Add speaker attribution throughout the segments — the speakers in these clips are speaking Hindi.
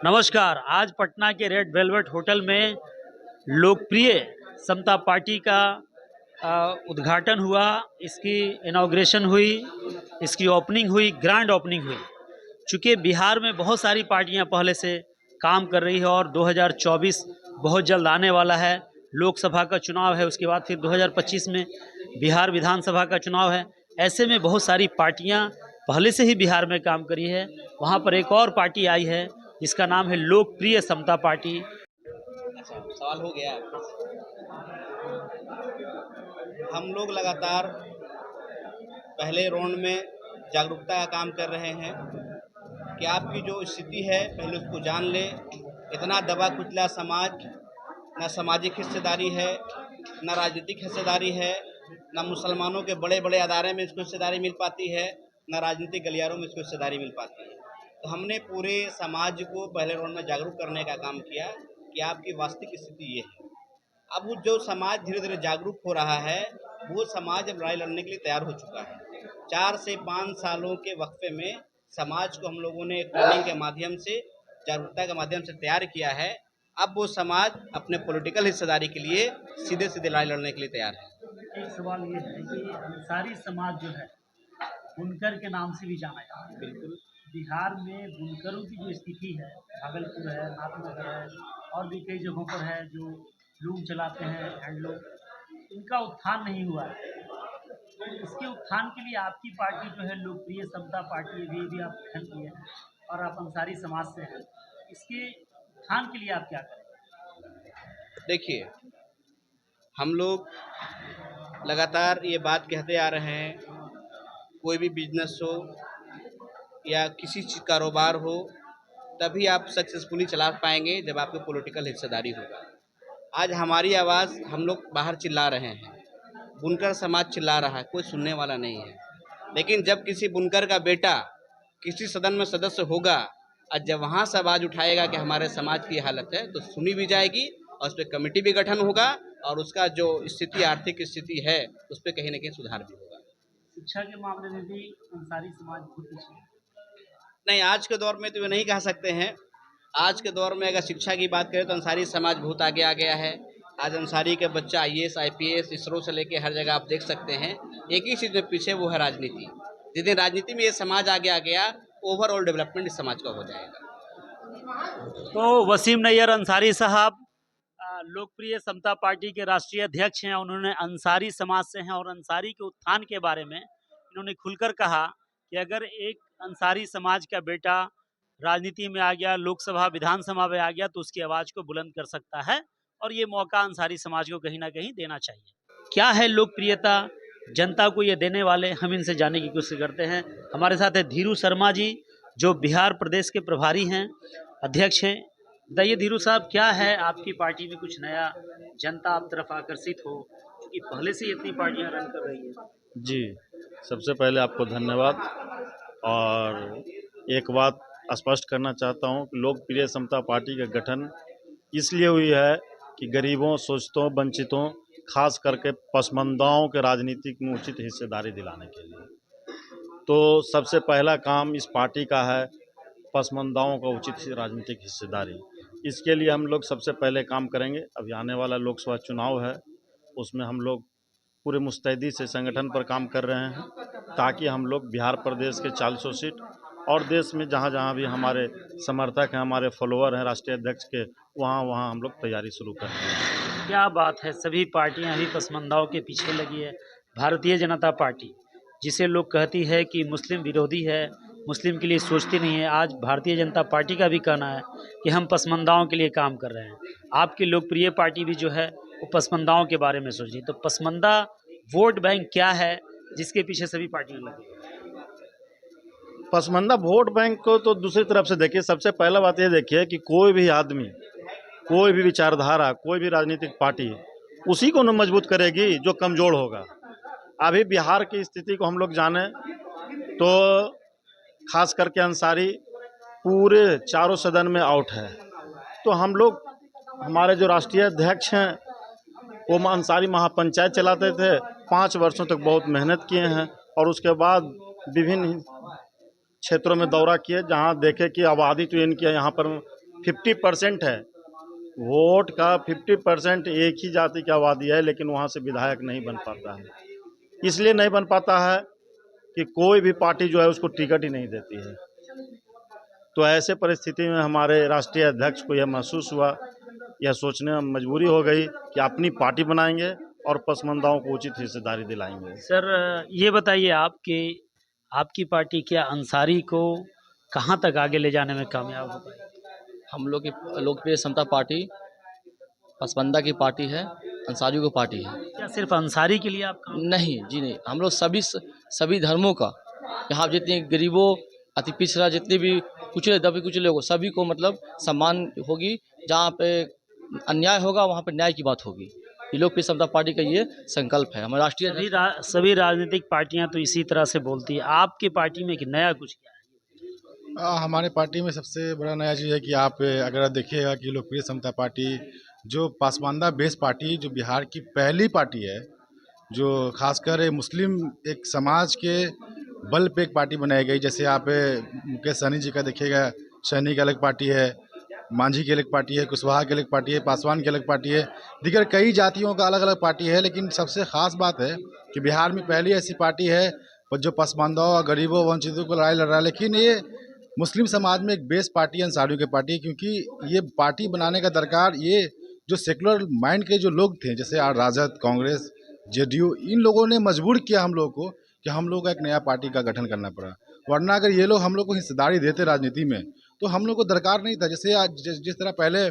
Speaker 1: नमस्कार। आज पटना के रेड वेलवेट होटल में लोकप्रिय समता पार्टी का उद्घाटन हुआ, इसकी इनॉग्रेशन हुई, इसकी ओपनिंग हुई, ग्रैंड ओपनिंग हुई। चूँकि बिहार में बहुत सारी पार्टियां पहले से काम कर रही है और 2024 बहुत जल्द आने वाला है। लोकसभा का चुनाव है, उसके बाद फिर 2025 में बिहार विधानसभा का चुनाव है। ऐसे में बहुत सारी पार्टियां पहले से ही बिहार में काम करी है। वहाँ पर एक और पार्टी आई है जिसका नाम है लोकप्रिय समता पार्टी।
Speaker 2: अच्छा, सवाल हो गया। हम लोग लगातार पहले राउंड में जागरूकता का काम कर रहे हैं कि आपकी जो स्थिति है पहले उसको जान ले। इतना दबा कुचला समाज, न सामाजिक हिस्सेदारी है, न राजनीतिक हिस्सेदारी है, न मुसलमानों के बड़े बड़े अदारे में इसको हिस्सेदारी मिल पाती है, न राजनीतिक गलियारों में इसको हिस्सेदारी मिल पाती है। तो हमने पूरे समाज को पहले राउंड में जागरूक करने का काम किया कि आपकी वास्तविक स्थिति ये है। अब वो जो समाज धीरे धीरे जागरूक हो रहा है, वो समाज अब लड़ाई लड़ने के लिए तैयार हो चुका है। 4 से 5 सालों के वक्फे में समाज को हम लोगों ने ट्रेनिंग के माध्यम से, जागरूकता के माध्यम से तैयार किया है। अब वो समाज अपने पॉलिटिकल हिस्सेदारी के लिए सीधे सीधे लड़ाई लड़ने के लिए तैयार है।
Speaker 1: एक सवाल ये है कि अंसारी समाज जो है बुनकर के नाम से भी जाना जाता है।
Speaker 2: बिल्कुल।
Speaker 1: बिहार में बुनकरों की जो स्थिति है, भागलपुर है, नाथनगर है और भी कई जगहों पर है, जो लूम चलाते हैं हैंडलूम, इनका उत्थान नहीं हुआ है। तो इसके उत्थान के लिए आपकी पार्टी जो है लोकप्रिय समता पार्टी, भी आप गठन किए हैं और आप अंसारी समाज से हैं, इसके उत्थान के लिए आप क्या करें?
Speaker 2: देखिए, हम लोग लगातार ये बात कहते आ रहे हैं, कोई भी बिजनेस हो या किसी चीज़ कारोबार हो, तभी आप सक्सेसफुली चला पाएंगे जब आपको पॉलिटिकल हिस्सेदारी होगा। आज हमारी आवाज़ हम लोग बाहर चिल्ला रहे हैं, बुनकर समाज चिल्ला रहा है, कोई सुनने वाला नहीं है। लेकिन जब किसी बुनकर का बेटा किसी सदन में सदस्य होगा और जब वहाँ से आवाज़ उठाएगा कि हमारे समाज की हालत है, तो सुनी भी जाएगी और उस पर कमेटी भी गठन होगा और उसका जो स्थिति, आर्थिक स्थिति है, उस पर कहीं ना कहीं सुधार भी होगा।
Speaker 1: शिक्षा के मामले में भी अंसारी समाज बहुत पीछे है।
Speaker 2: नहीं, आज के दौर में तो ये नहीं कह सकते हैं। आज के दौर में अगर शिक्षा की बात करें तो अंसारी समाज बहुत आगे आ गया है। आज अंसारी के बच्चा IAS IPS, इसरो से लेके हर जगह आप देख सकते हैं। एक ही चीज़ में पीछे, वो है राजनीति। जिस दिन राजनीति में ये समाज आगे आ गया, ओवरऑल डेवलपमेंट इस समाज का हो जाएगा।
Speaker 1: तो वसीम नैयर अंसारी साहब लोकप्रिय समता पार्टी के राष्ट्रीय अध्यक्ष हैं। उन्होंने अंसारी समाज से हैं और अंसारी के उत्थान के बारे में इन्होंने खुलकर कहा कि अगर एक अंसारी समाज का बेटा राजनीति में आ गया, लोकसभा विधानसभा में आ गया, तो उसकी आवाज़ को बुलंद कर सकता है और ये मौका अंसारी समाज को कहीं ना कहीं देना चाहिए। क्या है लोकप्रियता, जनता को ये देने वाले, हम इनसे जानने की कोशिश करते हैं। हमारे साथ है धीरू शर्मा जी, जो बिहार प्रदेश के प्रभारी हैं, अध्यक्ष हैं। बताइए धीरू साहब, क्या है आपकी पार्टी में कुछ नया, जनता आप तरफ आकर्षित हो, क्योंकि पहले से ही इतनी पार्टियां रन कर रही है।
Speaker 3: जी, सबसे पहले आपको धन्यवाद। और एक बात स्पष्ट करना चाहता हूँ कि लोकप्रिय समता पार्टी का गठन इसलिए हुई है कि गरीबों, शोषितों, वंचितों, खास करके पसमानदाओं के राजनीतिक में उचित हिस्सेदारी दिलाने के लिए। तो सबसे पहला काम इस पार्टी का है पसमानदाओं का उचित राजनीतिक हिस्सेदारी। इसके लिए हम लोग सबसे पहले काम करेंगे। अभी आने वाला लोकसभा चुनाव है, उसमें हम लोग पूरे मुस्तैदी से संगठन पर काम कर रहे हैं ताकि हम लोग बिहार प्रदेश के 400 सीट और देश में जहाँ जहाँ भी हमारे समर्थक हैं, हमारे फॉलोअर हैं राष्ट्रीय अध्यक्ष के, वहाँ वहाँ हम लोग तैयारी शुरू कर दी है।
Speaker 1: क्या बात है, सभी पार्टियां अभी पसमानदाओं के पीछे लगी है। भारतीय जनता पार्टी, जिसे लोग कहती है कि मुस्लिम विरोधी है, मुस्लिम के लिए सोचती नहीं है, आज भारतीय जनता पार्टी का भी कहना है कि हम पसमानदाओं के लिए काम कर रहे हैं। आपकी लोकप्रिय पार्टी भी जो है वो पसमानदाओं के बारे में सोच रही है। तो पसमानदा वोट बैंक क्या है जिसके पीछे सभी पार्टियां लगी हैं?
Speaker 3: पसमानदा वोट बैंक को तो दूसरी तरफ से देखिए। सबसे पहला बात ये देखिए कि कोई भी आदमी, कोई भी विचारधारा, कोई भी राजनीतिक पार्टी उसी को न मजबूत करेगी जो कमज़ोर होगा। अभी बिहार की स्थिति को हम लोग जाने तो खास करके अंसारी पूरे चारों सदन में आउट है। तो हम लोग, हमारे जो राष्ट्रीय अध्यक्ष हैं, वो अंसारी महापंचायत चलाते थे, 5 वर्षों तक बहुत मेहनत किए हैं और उसके बाद विभिन्न क्षेत्रों में दौरा किए, जहां देखे कि आबादी तो इनकी यहाँ पर 50% है। वोट का 50% एक ही जाति की आबादी है, लेकिन वहाँ से विधायक नहीं बन पाता है। इसलिए नहीं बन पाता है कि कोई भी पार्टी जो है उसको टिकट ही नहीं देती है। तो ऐसे परिस्थिति में हमारे राष्ट्रीय अध्यक्ष को यह महसूस हुआ, यह सोचने में मजबूरी हो गई कि अपनी पार्टी बनाएंगे और पसमानदाओं को उचित हिस्सेदारी दिलाएंगे।
Speaker 1: सर ये बताइए आप कि आपकी पार्टी क्या अंसारी को कहाँ तक आगे ले जाने में कामयाब हो पाई?
Speaker 4: हम लोग की लोकप्रिय समता पार्टी पसमानदा की पार्टी है, अंसारियों की पार्टी है।
Speaker 1: क्या सिर्फ अंसारी के लिए आप काम?
Speaker 4: नहीं जी नहीं, हम लोग सभी धर्मों का, यहाँ जितने गरीबों, अति पिछड़ा, जितने भी कुचले दबे कुचले लोगों, सभी को मतलब सम्मान होगी। जहाँ पे अन्याय होगा वहाँ पे न्याय की बात होगी। ये लोकप्रिय समता पार्टी का ये संकल्प है। हमारे राष्ट्रीय
Speaker 1: सभी राजनीतिक पार्टियां तो इसी तरह से बोलती है। आपकी पार्टी में कि नया कुछ क्या है?
Speaker 5: हमारे पार्टी में सबसे बड़ा नया चीज़ है कि आप अगर देखिएगा कि लोकप्रिय समता पार्टी जो पसमानदा बेस पार्टी, जो बिहार की पहली पार्टी है, जो खासकर मुस्लिम एक समाज के बल पे एक पार्टी बनाई गई। जैसे आप मुकेश सहनी जी का देखिएगा, सहनी की अलग पार्टी है, मांझी की अलग पार्टी है, कुशवाहा की अलग पार्टी है, पासवान की अलग पार्टी है, दीगर कई जातियों का अलग अलग पार्टी है। लेकिन सबसे ख़ास बात है कि बिहार में पहली ऐसी पार्टी है जो पसमानदाओं, गरीबों, वंचितों को लड़ाई लड़ रहा है। लेकिन ये मुस्लिम समाज में एक बेस पार्टी है, अंसारियों की पार्टी है, क्योंकि ये पार्टी बनाने का दरकार ये जो सेकुलर माइंड के जो लोग थे, जैसे राजद, कांग्रेस, जेडीयू, इन लोगों ने मजबूर किया हम लोग को कि हम लोग का एक नया पार्टी का गठन करना पड़ा। वरना अगर ये लोग हम लोग को हिस्सेदारी देते राजनीति में तो हम लोग को दरकार नहीं था। जैसे आज जिस तरह पहले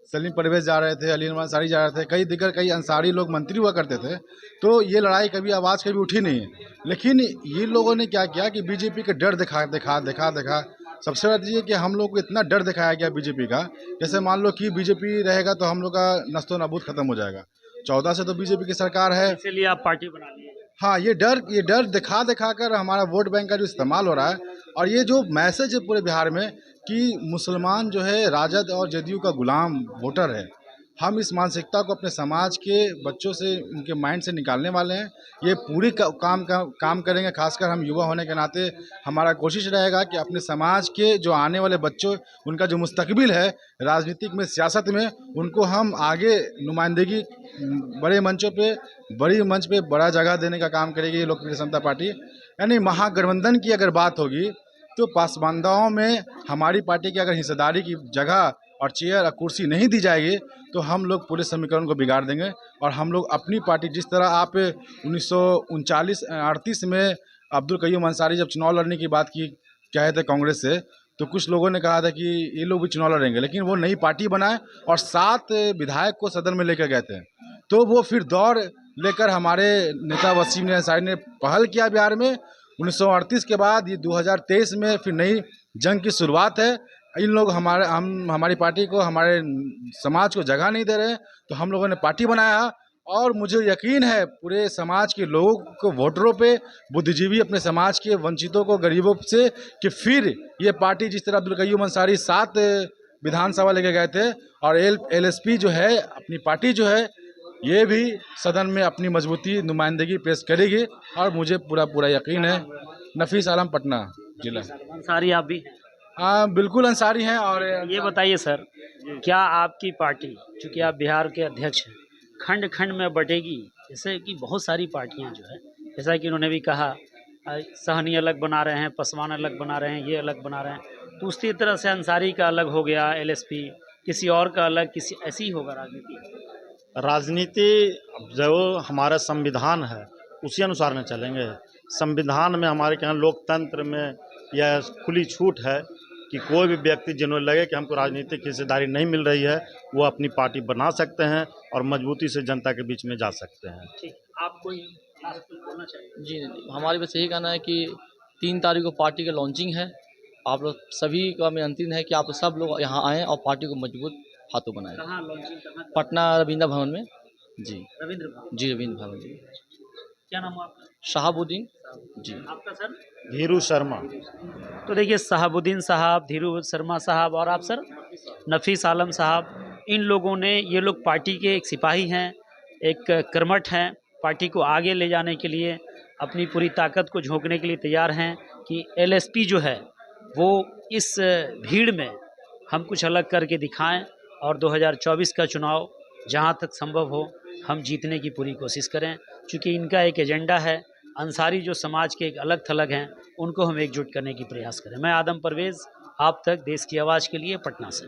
Speaker 5: सलीम परवेज जा रहे थे, अली नवाज अंसारी जा रहे थे, कई अंसारी लोग मंत्री हुआ करते थे, तो ये लड़ाई कभी आवाज़ कभी उठी नहीं है। लेकिन ये लोगों ने क्या किया कि बीजेपी का डर दिखा सबसे बड़ा चीज़ है कि हम लोग को इतना डर दिखाया गया बीजेपी का। जैसे मान लो कि बीजेपी रहेगा तो हम लोग का नस्तो नाबूद खत्म हो जाएगा। 14 से तो बीजेपी की सरकार है,
Speaker 1: इसीलिए आप पार्टी बना लिए।
Speaker 5: हाँ, ये डर दिखा कर हमारा वोट बैंक का जो इस्तेमाल हो रहा है, और ये जो मैसेज है पूरे बिहार में कि मुसलमान जो है राजद और जदयू का गुलाम वोटर है, हम इस मानसिकता को अपने समाज के बच्चों से, उनके माइंड से निकालने वाले हैं। ये पूरी काम करेंगे। खासकर हम युवा होने के नाते हमारा कोशिश रहेगा कि अपने समाज के जो आने वाले बच्चों, उनका जो मुस्तकबिल है राजनीतिक में, सियासत में, उनको हम आगे नुमाइंदगी बड़े मंच पे बड़ा जगह देने का काम करेगी लोकप्रिय समता पार्टी। यानी महागठबंधन की अगर बात होगी तो पसमानदाओं में हमारी पार्टी की अगर हिस्सेदारी की जगह और चेयर और कुर्सी नहीं दी जाएगी तो हम लोग पूरे समीकरण को बिगाड़ देंगे। और हम लोग अपनी पार्टी, जिस तरह आप 1939-38 में अब्दुल कयूम अंसारी जब चुनाव लड़ने की बात की कहे थे कांग्रेस से, तो कुछ लोगों ने कहा था कि ये लोग भी चुनाव लड़ेंगे, लेकिन वो नई पार्टी बनाए और 7 विधायक को सदन में लेकर गए थे। तो वो फिर दौड़ लेकर हमारे नेता वसीम अंसारी ने पहल किया बिहार में। 1938 के बाद ये 2023 में फिर नई जंग की शुरुआत है। इन लोग हमारी पार्टी को, हमारे समाज को जगह नहीं दे रहे, तो हम लोगों ने पार्टी बनाया। और मुझे यकीन है पूरे समाज के लोगों को, वोटरों पे, बुद्धिजीवी अपने समाज के वंचितों को, गरीबों से, कि फिर ये पार्टी जिस तरह अब्दुल कयूम अंसारी 7 विधानसभा लेके गए थे, और एलएसपी जो है अपनी पार्टी जो है, ये भी सदन में अपनी मजबूती नुमाइंदगी पेश करेगी। और मुझे पूरा यकीन है। नफीस आलम, पटना जिला।
Speaker 1: अंसारी आप भी?
Speaker 5: हाँ, बिल्कुल अंसारी हैं। और
Speaker 1: ये बताइए सर, क्या आपकी पार्टी, चूँकि आप बिहार के अध्यक्ष हैं, खंड खंड में बटेगी? जैसे कि बहुत सारी पार्टियां जो है, जैसा कि उन्होंने भी कहा, सहनी अलग बना रहे हैं, पसवान अलग बना रहे हैं, ये अलग बना रहे हैं, तो उसी तरह से अंसारी का अलग हो गया, एलएसपी किसी और का अलग, किसी ऐसी ही होगा
Speaker 3: राजनीति जो हमारा संविधान है उसी अनुसार न चलेंगे। संविधान में हमारे यहाँ लोकतंत्र में यह खुली छूट है कि कोई भी व्यक्ति जिन्हें लगे कि हमको राजनीतिक हिस्सेदारी नहीं मिल रही है, वो अपनी पार्टी बना सकते हैं और मजबूती से जनता के बीच में जा सकते हैं।
Speaker 1: ठीक, आप कोई बोलना चाहिए?
Speaker 4: जी, हमारे बस यही कहना है कि 3 तारीख को पार्टी का लॉन्चिंग है। आप लोग सभी का मैं अंतिम है कि आप सब लोग यहाँ आएँ और पार्टी को मजबूत हाथों बनाएं।
Speaker 1: कहाँ लॉन्चिंग? कहाँ?
Speaker 4: पटना रविंद्र भवन में। जी,
Speaker 1: रविंद्र भवन।
Speaker 4: जी, रविंद्र भवन जी।
Speaker 1: क्या नाम है आपका?
Speaker 4: शहाबुद्दीन जी।
Speaker 1: आपका सर?
Speaker 3: धीरू शर्मा।
Speaker 1: तो देखिए, शहाबुद्दीन साहब, धीरू शर्मा साहब, और आप सर? नफीस आलम साहब। इन लोगों ने, ये लोग पार्टी के एक सिपाही हैं, एक कर्मठ हैं, पार्टी को आगे ले जाने के लिए अपनी पूरी ताकत को झोंकने के लिए तैयार हैं कि एलएसपी जो है वो इस भीड़ में हम कुछ अलग करके दिखाएं और 2024 का चुनाव जहां तक संभव हो हम जीतने की पूरी कोशिश करें, क्योंकि इनका एक एजेंडा है। अंसारी जो समाज के एक अलग थलग हैं उनको हम एकजुट करने की प्रयास करें। मैं आदम परवेज़, आप तक देश की आवाज़ के लिए, पटना से।